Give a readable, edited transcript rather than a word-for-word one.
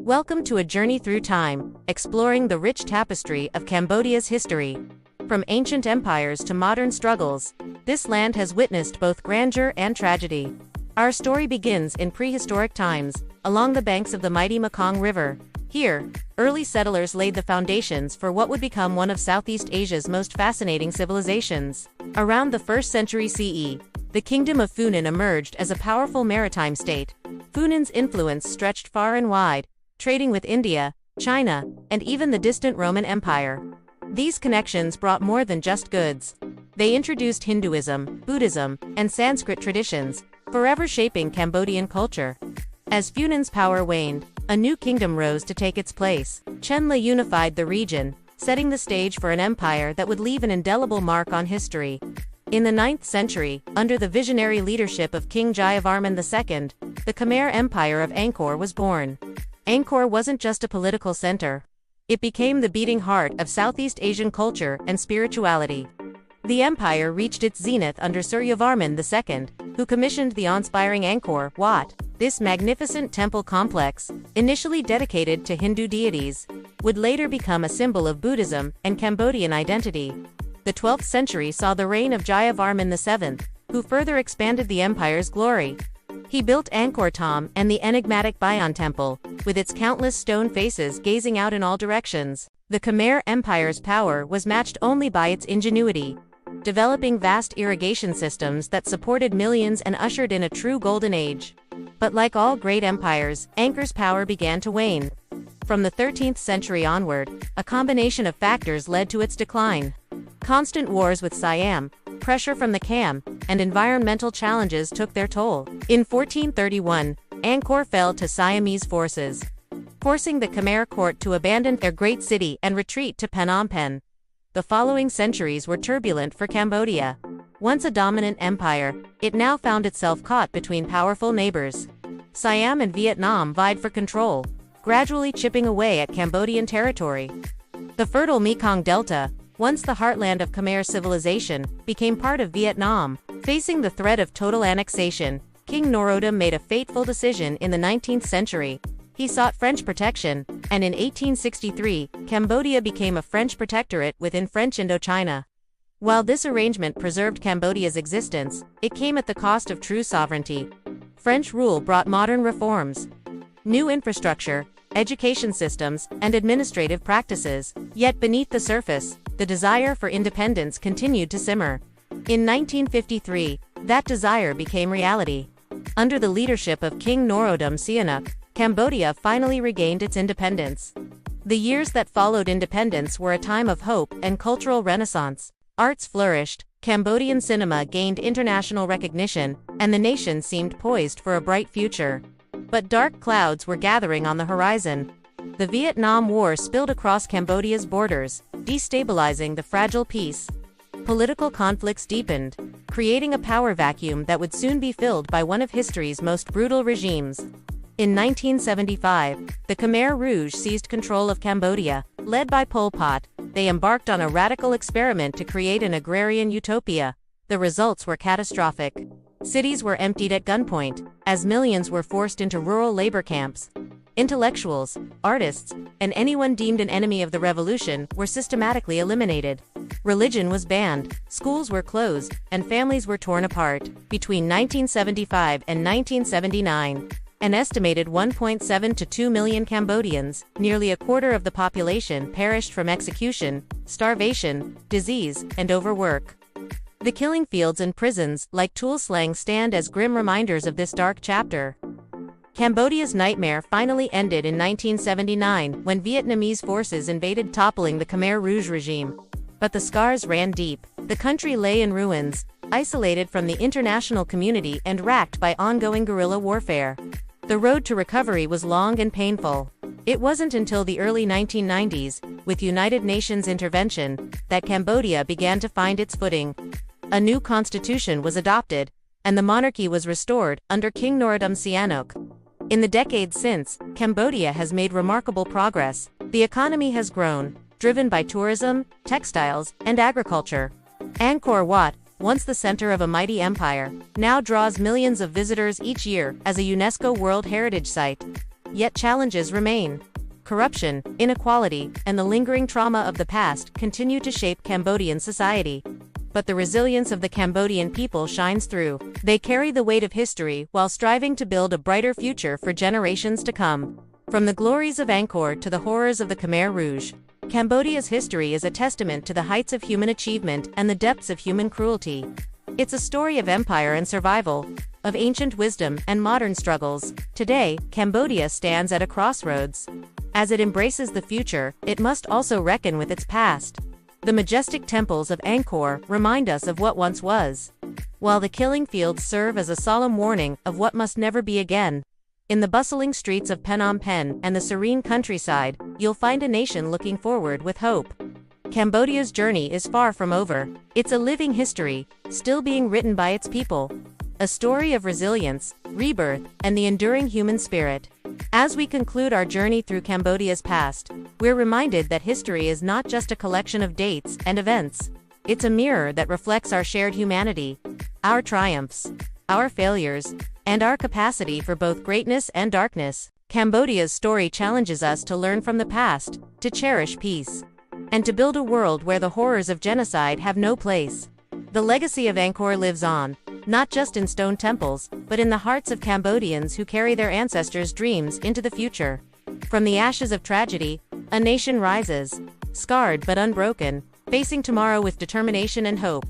Welcome to a journey through time, exploring the rich tapestry of Cambodia's history. From ancient empires to modern struggles, this land has witnessed both grandeur and tragedy. Our story begins in prehistoric times, along the banks of the mighty Mekong River. Here, early settlers laid the foundations for what would become one of Southeast Asia's most fascinating civilizations. Around the 1st century CE, the Kingdom of Funan emerged as a powerful maritime state. Funan's influence stretched far and wide, trading with India, China, and even the distant Roman Empire. These connections brought more than just goods. They introduced Hinduism, Buddhism, and Sanskrit traditions, forever shaping Cambodian culture. As Funan's power waned, a new kingdom rose to take its place. Chenla unified the region, setting the stage for an empire that would leave an indelible mark on history. In the 9th century, under the visionary leadership of King Jayavarman II, the Khmer Empire of Angkor was born. Angkor wasn't just a political center. It became the beating heart of Southeast Asian culture and spirituality. The empire reached its zenith under Suryavarman II, who commissioned the awe-inspiring Angkor Wat. This magnificent temple complex, initially dedicated to Hindu deities, would later become a symbol of Buddhism and Cambodian identity. The 12th century saw the reign of Jayavarman VII, who further expanded the empire's glory. He built Angkor Thom and the enigmatic Bayon Temple, with its countless stone faces gazing out in all directions. The Khmer Empire's power was matched only by its ingenuity, developing vast irrigation systems that supported millions and ushered in a true golden age. But like all great empires, Angkor's power began to wane. From the 13th century onward, a combination of factors led to its decline. Constant wars with Siam, pressure from the Kham, and environmental challenges took their toll. In 1431, Angkor fell to Siamese forces, forcing the Khmer court to abandon their great city and retreat to Phnom Penh. The following centuries were turbulent for Cambodia. Once a dominant empire, it now found itself caught between powerful neighbors. Siam and Vietnam vied for control, gradually chipping away at Cambodian territory. The fertile Mekong Delta, once the heartland of Khmer civilization, became part of Vietnam. Facing the threat of total annexation, King Norodom made a fateful decision in the 19th century. He sought French protection, and in 1863, Cambodia became a French protectorate within French Indochina. While this arrangement preserved Cambodia's existence, it came at the cost of true sovereignty. French rule brought modern reforms, new infrastructure, education systems, and administrative practices. Yet beneath the surface, the desire for independence continued to simmer. In 1953, that desire became reality. Under the leadership of King Norodom Sihanouk, Cambodia finally regained its independence. The years that followed independence were a time of hope and cultural renaissance. Arts flourished, Cambodian cinema gained international recognition, and the nation seemed poised for a bright future. But dark clouds were gathering on the horizon. The Vietnam War spilled across Cambodia's borders, destabilizing the fragile peace. Political conflicts deepened, creating a power vacuum that would soon be filled by one of history's most brutal regimes. In 1975, the Khmer Rouge seized control of Cambodia. Led by Pol Pot, they embarked on a radical experiment to create an agrarian utopia. The results were catastrophic. Cities were emptied at gunpoint, as millions were forced into rural labor camps. Intellectuals, artists, and anyone deemed an enemy of the revolution were systematically eliminated. Religion was banned, schools were closed, and families were torn apart. Between 1975 and 1979, an estimated 1.7 to 2 million Cambodians, nearly a quarter of the population, perished from execution, starvation, disease, and overwork. The killing fields and prisons, like Tuol Sleng, stand as grim reminders of this dark chapter. Cambodia's nightmare finally ended in 1979 when Vietnamese forces invaded, toppling the Khmer Rouge regime. But the scars ran deep. The country lay in ruins, isolated from the international community and racked by ongoing guerrilla warfare. The road to recovery was long and painful. It wasn't until the early 1990s, with United Nations intervention, that Cambodia began to find its footing. A new constitution was adopted, and the monarchy was restored under King Norodom Sihanouk. In the decades since, Cambodia has made remarkable progress. The economy has grown, driven by tourism, textiles, and agriculture. Angkor Wat, once the center of a mighty empire, now draws millions of visitors each year as a UNESCO World Heritage Site. Yet challenges remain. Corruption, inequality, and the lingering trauma of the past continue to shape Cambodian society. But the resilience of the Cambodian people shines through. They carry the weight of history while striving to build a brighter future for generations to come. From the glories of Angkor to the horrors of the Khmer Rouge, Cambodia's history is a testament to the heights of human achievement and the depths of human cruelty. It's a story of empire and survival, of ancient wisdom and modern struggles. Today, Cambodia stands at a crossroads. As it embraces the future, it must also reckon with its past. The majestic temples of Angkor remind us of what once was, while the killing fields serve as a solemn warning of what must never be again. In the bustling streets of Phnom Penh and the serene countryside, you'll find a nation looking forward with hope. Cambodia's journey is far from over. It's a living history, still being written by its people. A story of resilience, rebirth, and the enduring human spirit. As we conclude our journey through Cambodia's past, we're reminded that history is not just a collection of dates and events. It's a mirror that reflects our shared humanity, our triumphs, our failures, and our capacity for both greatness and darkness. Cambodia's story challenges us to learn from the past, to cherish peace, and to build a world where the horrors of genocide have no place. The legacy of Angkor lives on, not just in stone temples, but in the hearts of Cambodians who carry their ancestors' dreams into the future. From the ashes of tragedy, a nation rises, scarred but unbroken, facing tomorrow with determination and hope.